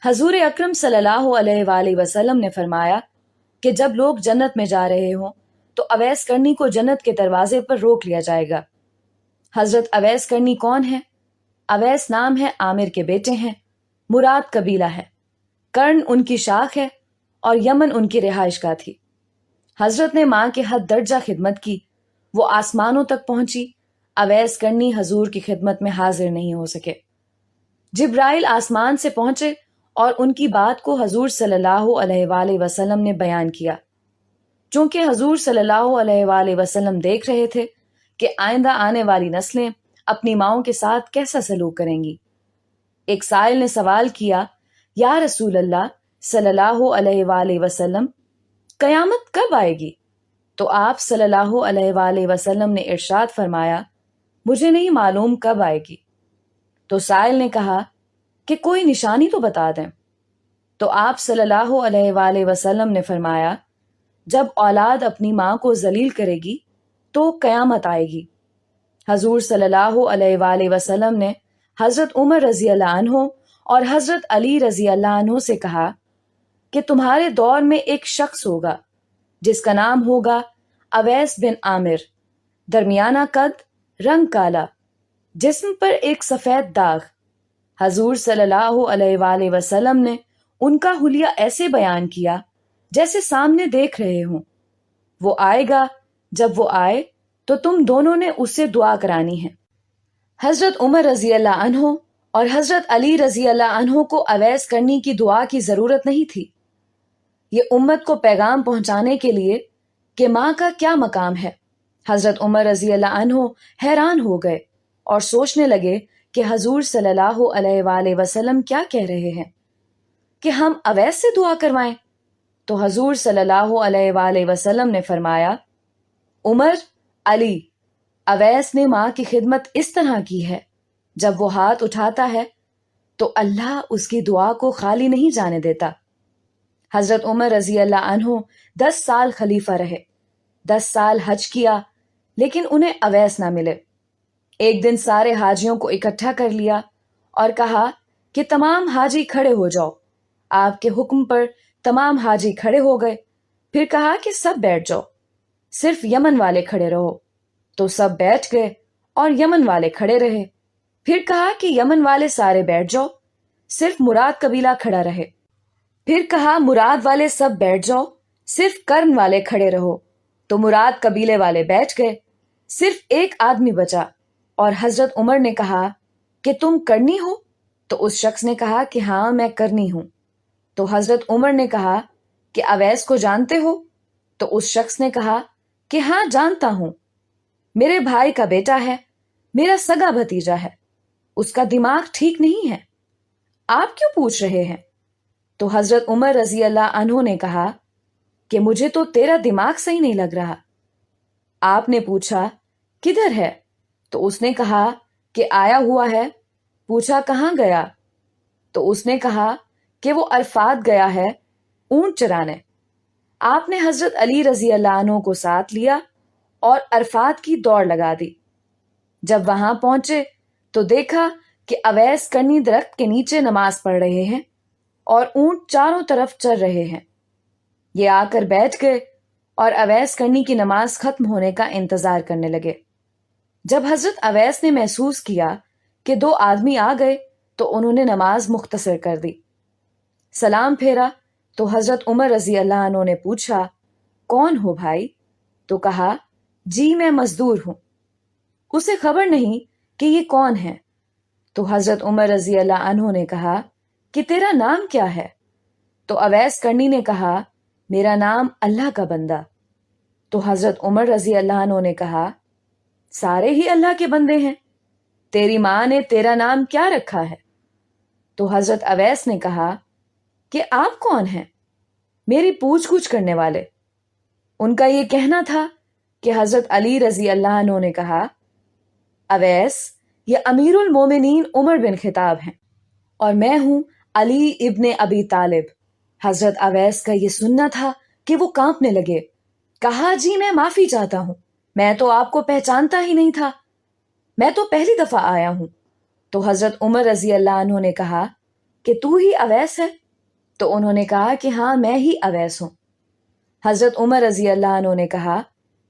حضور اکرم صلی اللہ علیہ وآلہ وسلم نے فرمایا کہ جب لوگ جنت میں جا رہے ہوں تو اویس کرنی کو جنت کے دروازے پر روک لیا جائے گا۔ حضرت اویس کرنی کون ہے؟ اویس نام ہے، عامر کے بیٹے ہیں، مراد قبیلہ ہے، کرن ان کی شاخ ہے اور یمن ان کی رہائش گاہ تھی۔ حضرت نے ماں کے حد درجہ خدمت کی، وہ آسمانوں تک پہنچی، اویس کرنی حضور کی خدمت میں حاضر نہیں ہو سکے۔ جبرائیل آسمان سے پہنچے اور ان کی بات کو حضور صلی اللہ علیہ وآلہ وسلم نے بیان کیا۔ چونکہ حضور صلی اللہ علیہ وآلہ وسلم دیکھ رہے تھے کہ آئندہ آنے والی نسلیں اپنی ماؤں کے ساتھ کیسا سلوک کریں گی، ایک سائل نے سوال کیا، یا رسول اللہ صلی اللہ علیہ وآلہ وسلم، قیامت کب آئے گی؟ تو آپ صلی اللہ علیہ وآلہ وسلم نے ارشاد فرمایا، مجھے نہیں معلوم کب آئے گی۔ تو سائل نے کہا کہ کوئی نشانی تو بتا دیں۔ تو آپ صلی اللہ علیہ وآلہ وسلم نے فرمایا، جب اولاد اپنی ماں کو ذلیل کرے گی تو قیامت آئے گی۔ حضور صلی اللہ علیہ وآلہ وسلم نے حضرت عمر رضی اللہ عنہ اور حضرت علی رضی اللہ عنہ سے کہا کہ تمہارے دور میں ایک شخص ہوگا جس کا نام ہوگا اویس بن عامر، درمیانہ قد، رنگ کالا، جسم پر ایک سفید داغ۔ حضور صلی اللہ علیہ وآلہ وسلم نے ان کا حلیہ ایسے بیان کیا جیسے سامنے دیکھ رہے ہوں۔ وہ آئے گا، جب وہ آئے تو تم دونوں نے اس سے دعا کرانی ہے۔ حضرت عمر رضی اللہ عنہ اور حضرت علی رضی اللہ عنہ کو اویس کرنی کی دعا کی ضرورت نہیں تھی۔ یہ امت کو پیغام پہنچانے کے لیے کہ ماں کا کیا مقام ہے۔ حضرت عمر رضی اللہ عنہ حیران ہو گئے اور سوچنے لگے کہ حضور صلی اللہ علیہ وآلہ وسلم کیا کہہ رہے ہیں کہ ہم اویس سے دعا کروائیں۔ تو حضور صلی اللہ علیہ وآلہ وسلم نے فرمایا، عمر، علی، اویس نے ماں کی خدمت اس طرح کی ہے، جب وہ ہاتھ اٹھاتا ہے تو اللہ اس کی دعا کو خالی نہیں جانے دیتا۔ حضرت عمر رضی اللہ عنہ 10 سال خلیفہ رہے، 10 سال حج کیا، لیکن انہیں اویس نہ ملے۔ ایک دن سارے حاجیوں کو اکٹھا کر لیا اور کہا کہ تمام حاجی کھڑے ہو جاؤ۔ آپ کے حکم پر تمام حاجی کھڑے ہو گئے، پھر کہا کہ سب بیٹھ جاؤ، صرف یمن والے کھڑے رہو۔ تو سب بیٹھ گئے اور یمن والے کھڑے رہے، پھر کہا کہ یمن والے سارے بیٹھ جاؤ، صرف مراد قبیلہ کھڑا رہے، پھر کہا مراد والے سب بیٹھ جاؤ، صرف کرن والے کھڑے رہو۔ تو مراد قبیلے والے بیٹھ گئے، صرف ایک آدمی بچا، اور حضرت عمر نے کہا کہ تم کرنی ہو؟ تو اس شخص نے کہا کہ ہاں میں کرنی ہوں۔ تو حضرت عمر نے کہا کہ اویس کو جانتے ہو؟ تو اس شخص نے کہا کہ ہاں جانتا ہوں، میرے بھائی کا بیٹا ہے، میرا سگا بھتیجا ہے، اس کا دماغ ٹھیک نہیں ہے، آپ کیوں پوچھ رہے ہیں؟ تو حضرت عمر رضی اللہ عنہ نے کہا کہ مجھے تو تیرا دماغ صحیح نہیں لگ رہا۔ آپ نے پوچھا کدھر ہے؟ تو اس نے کہا کہ آیا ہوا ہے۔ پوچھا کہاں گیا؟ تو اس نے کہا کہ وہ عرفات گیا ہے اونٹ چرانے۔ آپ نے حضرت علی رضی اللہ عنہ کو ساتھ لیا اور عرفات کی دوڑ لگا دی۔ جب وہاں پہنچے تو دیکھا کہ اویس کرنی درخت کے نیچے نماز پڑھ رہے ہیں اور اونٹ چاروں طرف چر رہے ہیں۔ یہ آ کر بیٹھ گئے اور اویس کرنی کی نماز ختم ہونے کا انتظار کرنے لگے۔ جب حضرت اویس نے محسوس کیا کہ 2 آدمی آ گئے تو انہوں نے نماز مختصر کر دی۔ سلام پھیرا تو حضرت عمر رضی اللہ عنہ نے پوچھا، کون ہو بھائی؟ تو کہا، جی میں مزدور ہوں۔ اسے خبر نہیں کہ یہ کون ہے۔ تو حضرت عمر رضی اللہ عنہ نے کہا کہ تیرا نام کیا ہے؟ تو اویس کرنی نے کہا، میرا نام اللہ کا بندہ۔ تو حضرت عمر رضی اللہ عنہ نے کہا، سارے ہی اللہ کے بندے ہیں، تیری ماں نے تیرا نام کیا رکھا ہے؟ تو حضرت اویس نے کہا کہ آپ کون ہیں؟ میری پوچھ گچھ کرنے والے۔ ان کا یہ کہنا تھا کہ حضرت علی رضی اللہ عنہ نے کہا، اویس یہ امیر المومنین عمر بن خطاب ہیں اور میں ہوں علی ابن ابی طالب۔ حضرت اویس کا یہ سننا تھا کہ وہ کانپنے لگے۔ کہا، جی میں معافی چاہتا ہوں، میں تو آپ کو پہچانتا ہی نہیں تھا، میں تو پہلی دفعہ آیا ہوں۔ تو حضرت عمر رضی اللہ عنہ نے کہا، کہ تو ہی اویس ہے؟ تو انہوں نے کہا کہ ہاں میں ہی اویس ہوں۔ حضرت عمر رضی اللہ عنہ نے کہا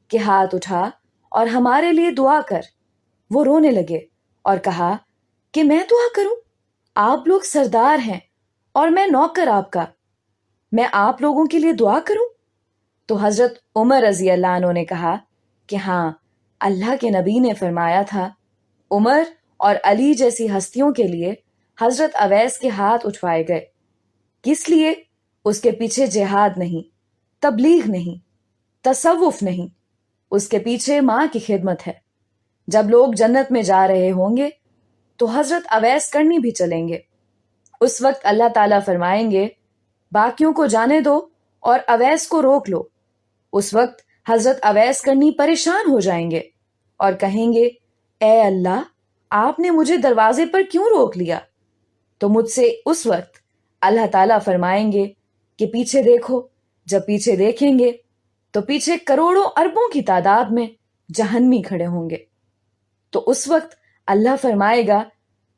کہ ہاتھ اٹھا اور ہمارے لیے دعا کر۔ وہ رونے لگے اور کہا کہ میں دعا کروں؟ آپ لوگ سردار ہیں اور میں نوکر آپ کا، میں آپ لوگوں کے لیے دعا کروں؟ تو حضرت عمر رضی اللہ عنہ نے کہا کہ ہاں، اللہ کے نبی نے فرمایا تھا عمر اور علی جیسی ہستیوں کے لیے حضرت اویس کے ہاتھ اٹھوائے گئے۔ کس لیے؟ اس کے پیچھے جہاد نہیں، تبلیغ نہیں، تصوف نہیں، اس کے پیچھے ماں کی خدمت ہے۔ جب لوگ جنت میں جا رہے ہوں گے تو حضرت اویس کرنی بھی چلیں گے۔ اس وقت اللہ تعالیٰ فرمائیں گے باقیوں کو جانے دو اور اویس کو روک لو۔ اس وقت حضرت اویس کرنی پریشان ہو جائیں گے اور کہیں گے اے اللہ، آپ نے مجھے دروازے پر کیوں روک لیا؟ تو مجھ سے اس وقت اللہ تعالیٰ فرمائیں گے کہ پیچھے دیکھو۔ جب پیچھے دیکھیں گے تو پیچھے کروڑوں اربوں کی تعداد میں جہنمی کھڑے ہوں گے۔ تو اس وقت اللہ فرمائے گا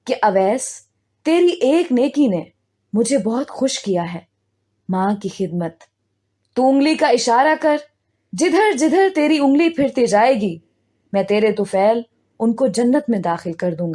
کہ اویس، تیری ایک نیکی نے مجھے بہت خوش کیا ہے، ماں کی خدمت۔ تو انگلی کا اشارہ کر، جدھر جدھر تیری انگلی پھرتی جائے گی میں تیرے طفیل ان کو جنت میں داخل کر دوں گا۔